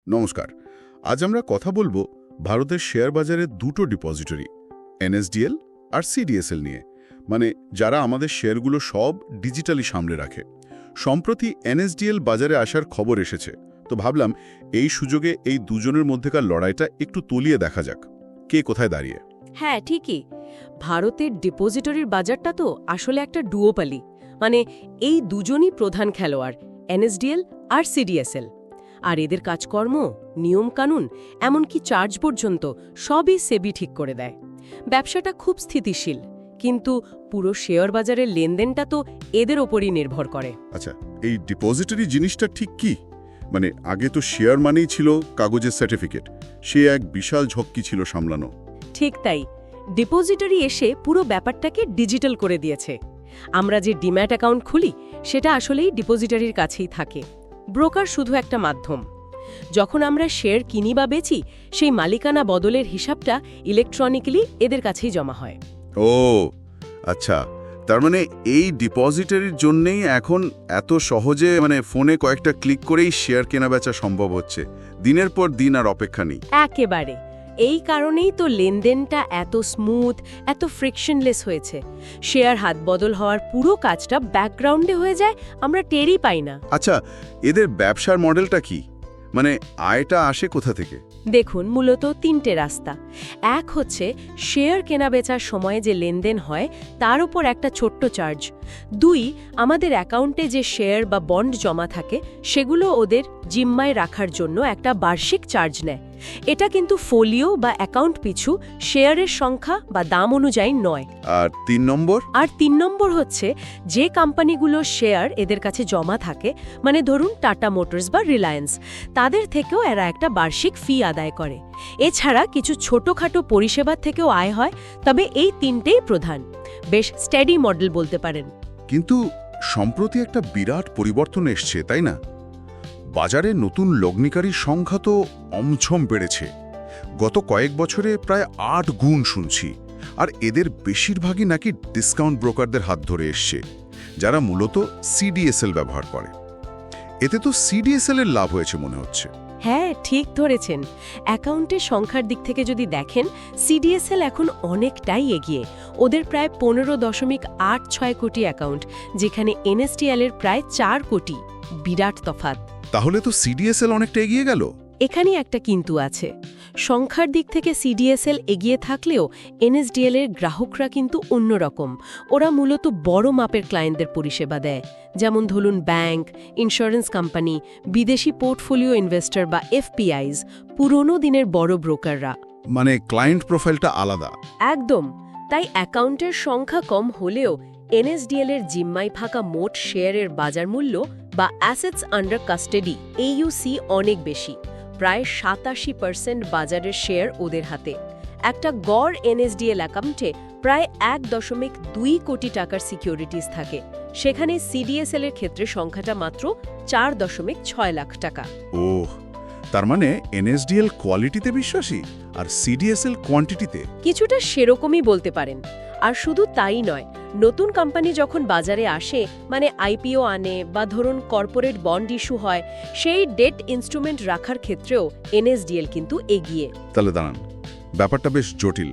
নমস্কার। আজ আমরা কথা বলবো ভারতের শেয়ার বাজারের দুটো ডিপোজিটরি, এনএসডিএল আর সিডিএসএল নিয়ে, মানে যারা আমাদের শেয়ারগুলো সব ডিজিটালি সামলে রাখে। সম্প্রতি এনএসডিএল বাজারে আসার খবর এসেছে, তো ভাবলাম এই সুযোগে এই দুজনের মধ্যেকার লড়াইটা একটু তলিয়ে দেখা যাক, কে কোথায় দাঁড়িয়ে। হ্যাঁ, ঠিকই। ভারতের ডিপোজিটরির বাজারটা তো আসলে একটা ডুওপালি, মানে এই দুজনই প্রধান খেলোয়াড়, এনএসডিএল আর সিডিএসএল। আর এদের কাজকর্ম, নিয়মকানুন, এমনকি চার্জ পর্যন্ত সবই সেবি ঠিক করে দেয়। ব্যবসাটা খুব স্থিতিশীল, কিন্তু পুরো শেয়ার বাজারের লেনদেনটা তো এদের ওপরই নির্ভর করে। আচ্ছা, এই ডিপোজিটরি জিনিসটা ঠিক কি? মানে আগে তো শেয়ার মানেই ছিল কাগজের সার্টিফিকেট, সে এক বিশাল ঝক্কি ছিল সামলানো। ঠিক তাই, ডিপোজিটরি এসে পুরো ব্যাপারটাকে ডিজিটাল করে দিয়েছে। আমরা যে ডিম্যাট অ্যাকাউন্ট খুলি সেটা আসলেই ডিপোজিটরির কাছেই থাকে, ব্রোকার শুধু একটা মাধ্যম। যখন আমরা শেয়ার কিনি বা বেচি, সেই মালিকানা বদলের হিসাবটা ইলেকট্রনিক্যালি এদের কাছেই জমা হয়। ও আচ্ছা, তার মানে এই ডিপোজিটরির জন্যেই এখন এত সহজে ফোনে কয়েকটা ক্লিক করেই শেয়ার কেনাবেচা সম্ভব হচ্ছে, দিনের পর দিন আর অপেক্ষা নেই। একেবারে, এই কারণেই তো লেনদেনটা এত স্মুথ, এত ফ্রিকশনলেস হয়েছে। শেয়ার হাত বদল হওয়ার পুরো কাজটা ব্যাকগ্রাউন্ডে হয়ে যায়, আমরা টেরই পাই না। আচ্ছা, এদের ব্যবসার মডেলটা কি? মানে আয়টা আসে কোথা থেকে? দেখুন, মূলত তিনটে রাস্তা। এক হচ্ছে শেয়ার কেনাবেচার সময়ে যে লেনদেন হয় তার উপর একটা ছোট্ট চার্জ। দুই, আমাদের অ্যাকাউন্টে যে শেয়ার বা বন্ড জমা থাকে সেগুলো ওদের জিম্মায় রাখার জন্য একটা বার্ষিক চার্জ নেয়। এটা কিন্তু ফোলিও বা অ্যাকাউন্ট পিছু শেয়ারের সংখ্যা বা দাম অনুযায়ী নয়। আর তিন নম্বর হচ্ছে যে কোম্পানিগুলো শেয়ার এদের কাছে জমা থাকে, মানে ধরুন টাটা মোটরস বা রিলায়েন্স, তাদের থেকেও এরা একটা বার্ষিক ফি আদায় করে। এছাড়া কিছু ছোটখাটো পরিষেবার থেকেও আয় হয়, তবে এই তিনটেই প্রধান। বেশ স্টেডি মডেল বলতে পারেন। কিন্তু সম্প্রতি একটা বিরাট পরিবর্তন এসছে, তাই না? বাজারে নতুন লগ্নিকারীর সংখ্যা তো অমছম বেড়েছে। গত কয়েক বছরে প্রায় 8 গুণ শুনছি। আর এদের বেশিরভাগই নাকি ডিসকাউন্ট ব্রোকারদের হাত ধরে এসছে, যারা মূলত সিডিএসএল ব্যবহার করে। এতে তো সিডিএসএল এর লাভ হয়েছে মনে হচ্ছে। হ্যাঁ, ঠিক ধরেছেন। অ্যাকাউন্টের সংখ্যার দিক থেকে যদি দেখেন, সিডিএসএল এখন অনেকটাই এগিয়ে। ওদের প্রায় 15.86 কোটি অ্যাকাউন্ট, যেখানে এনএসডিএল এর প্রায় 4 কোটি। বিরাট তফাৎ। তাহলে তো সিডিএসএল অনেকটা এগিয়ে গেল। এখানে একটা কিন্তু আছে। সংখ্যার দিক থেকে সিডিএসএল এগিয়ে থাকলেও এনএসডিএল এর গ্রাহকরা কিন্তু অন্যরকম। ওরা মূলত বড় মাপের ক্লায়েন্টদের পরিষেবা দেয়, যেমন ধরুন ব্যাংক, ইন্স্যুরেন্স কোম্পানি, বিদেশি পোর্টফোলিও ইনভেস্টর বা এফপিআইস, পুরনো দিনের বড় ব্রোকাররা। মানে ক্লায়েন্ট প্রোফাইলটা আলাদা। একদম। তাই অ্যাকাউন্টের সংখ্যা কম হলেও এনএসডিএল এর জিম্মায় থাকা মোট শেয়ারের বাজার মূল্য বা অ্যাসেটস আন্ডার কাস্টাডি, এইউসি, অনেক বেশি। প্রায় 87% বাজারের শেয়ার ওদের হাতে। একটা গড় এনএসডিএল অ্যাকাউন্টে প্রায় 1.2 কোটি টাকার সিকিউরিটিজ থাকে, সেখানে সিডিএসএল এর ক্ষেত্রে সংখ্যাটা মাত্র 4.6 লাখ টাকা। ওহ, তার মানে এনএসডিএল কোয়ালিটিতে বিশ্বাসী আর সিডিএসএল কোয়ান্টিটিতে। কিছুটা সেরকমই বলতে পারেন। আর শুধু তাই নয়, নতুন কোম্পানি যখন বাজারে আসে, মানে আইপিও আনে বা ধরুন কর্পোরেট বন্ড ইস্যু হয়, সেই ডেট ইনস্ট্রুমেন্ট রাখার ক্ষেত্রেও এনএসডিএল কিন্তু এগিয়ে। তাহলে দাঁড়ান, ব্যাপারটা বেশ জটিল।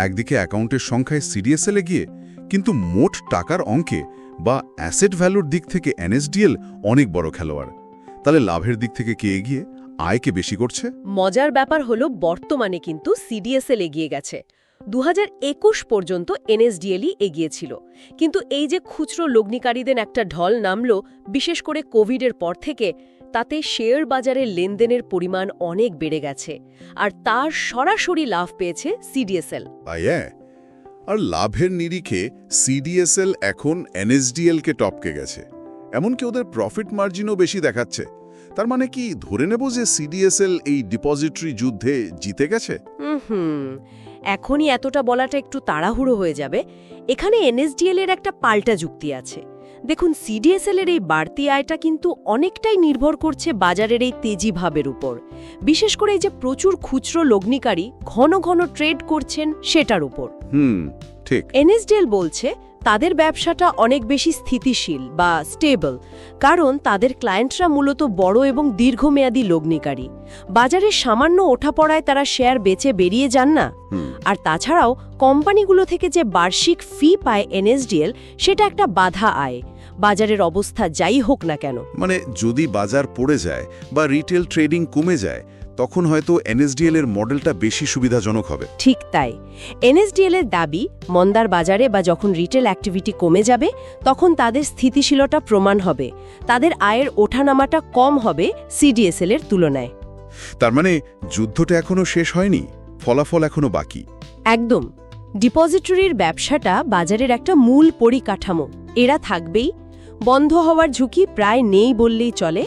একদিকে অ্যাকাউন্টের সংখ্যায় সিডিএসএল এগিয়ে, কিন্তু মোট টাকার অঙ্কে বা অ্যাসেট ভ্যালুর দিক থেকে এনএসডিএল অনেক বড় খেলোয়াড়। তাহলে লাভের দিক থেকে কে এগিয়ে, আয়কে বেশি করছে? মজার ব্যাপার হলো বর্তমানে কিন্তু সিডিএসএল এগিয়ে গেছে। 2021 পর্যন্ত এনএসডিএলই এগিয়েছিল, কিন্তু এই যে খুচরো লগ্নিকারীদের একটা ঢল নামল, বিশেষ করে কোভিডের পর থেকে, তাতে শেয়ার বাজারের লেনদেনের পরিমাণ অনেক বেড়ে গেছে, আর তার সরাসরি লাভ পেয়েছে সিডিএসএল। আর লাভের নিরিখে সিডিএসএল এখন এনএসডিএলকে টপকে গেছে, এমনকি ওদের প্রফিট মার্জিনও বেশি দেখাচ্ছে। তার মানে কি ধরে নেব যে সিডিএসএল এই ডিপোজিটরি যুদ্ধে জিতে গেছে? এখনই এতটা বলাটা একটু তাড়াহুড়ো হয়ে যাবে। এখানে এনএসডিএল এর একটা পাল্টা যুক্তি আছে। দেখুন, সিডিএসএল এর এই বাড়তি আয়টা কিন্তু অনেকটাই নির্ভর করছে বাজারের এই তেজি ভাবের উপর, বিশেষ করে এই যে প্রচুর খুচরো লগ্নিকারী ঘন ঘন ট্রেড করছেন সেটার উপর। ঠিক। এনএসডিএল বলছে তাদের ব্যবসাটা অনেক বেশি স্থিতিশীল বা স্টেবল, কারণ তাদের ক্লায়েন্টরা মূলত বড় এবং দীর্ঘমেয়াদী লগ্নিকারী। বাজারে সামান্য ওঠাপড়ায় তারা শেয়ার বেচে বেরিয়ে যান না। আর তাছাড়াও কোম্পানিগুলো থেকে যে বার্ষিক ফি পায় এনএসডিএল, সেটা একটা বাধা আয়, বাজারের অবস্থা যাই হোক না কেন। মানে যদি বাজার পড়ে যায় বা রিটেল ট্রেডিং কমে যায়, তখন হয়তো এনএসডিএল এর মডেলটা বেশি সুবিধাজনক হবে। ঠিক তাই। এনএসডিএল এর দাবি, মন্দার বাজারে বা যখন রিটেল অ্যাক্টিভিটি কমে যাবে, তখন তাদের স্থিতিশীলতা প্রমাণ হবে, তাদের আয়ের ওঠানামাটা কম হবে সিডিএসএল এর তুলনায়। তার মানে যুদ্ধটা এখনো শেষ হয়নি, ফলাফল এখনো বাকি। একদম। ডিপোজিটরির ব্যবসাটা বাজারের একটা মূল পরিকাঠামো, এরা থাকবেই। বন্ধ হওয়ার ঝুঁকি প্রায় নেই বললেই চলে,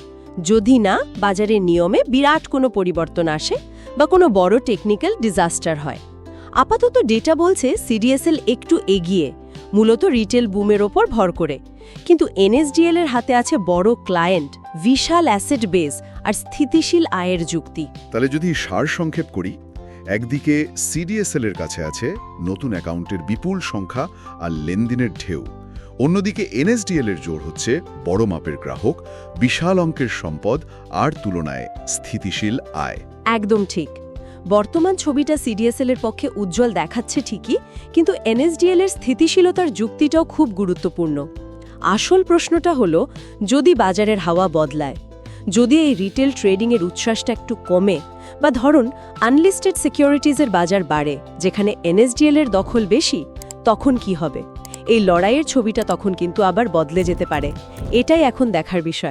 যদি না বাজারের নিয়মে বিরাট কোনো পরিবর্তন আসে বা কোনো বড় টেকনিক্যাল ডিজাস্টার হয়। আপাতত ডেটা বলছে সিডিএসএল একটু এগিয়ে, মূলত রিটেল বুমের ওপর ভর করে। কিন্তু এনএসডিএল এর হাতে আছে বড় ক্লায়েন্ট, বিশাল অ্যাসেট বেস আর স্থিতিশীল আয়ের যুক্তি। তাহলে যদি সারসংক্ষেপ করি, একদিকে সিডিএসএল এর কাছে আছে নতুন অ্যাকাউন্টের বিপুল সংখ্যা আর লেনদেনের ঢেউ, অন্যদিকে এনএসডিএল এর জোর হচ্ছে বড় মাপের গ্রাহক, বিশাল অঙ্কের সম্পদ আর তুলনায় স্থিতিশীল আয়। একদম ঠিক। বর্তমান ছবিটা সিডিএসএল এর পক্ষে উজ্জ্বল দেখাচ্ছে ঠিকই, কিন্তু এনএসডিএল এর স্থিতিশীলতার যুক্তিটাও খুব গুরুত্বপূর্ণ। আসল প্রশ্নটা হলো, যদি বাজারের হাওয়া বদলায়, যদি এই রিটেল ট্রেডিংয়ের উচ্ছ্বাসটা একটু কমে, বা ধরুন আনলিস্টেড সিকিউরিটিজের বাজার বাড়ে যেখানে এনএসডিএল এর দখল বেশি, তখন কি হবে? এই লড়াইয়ের ছবিটা তখন কিন্তু আবার বদলে যেতে পারে। এটাই এখন দেখার বিষয়।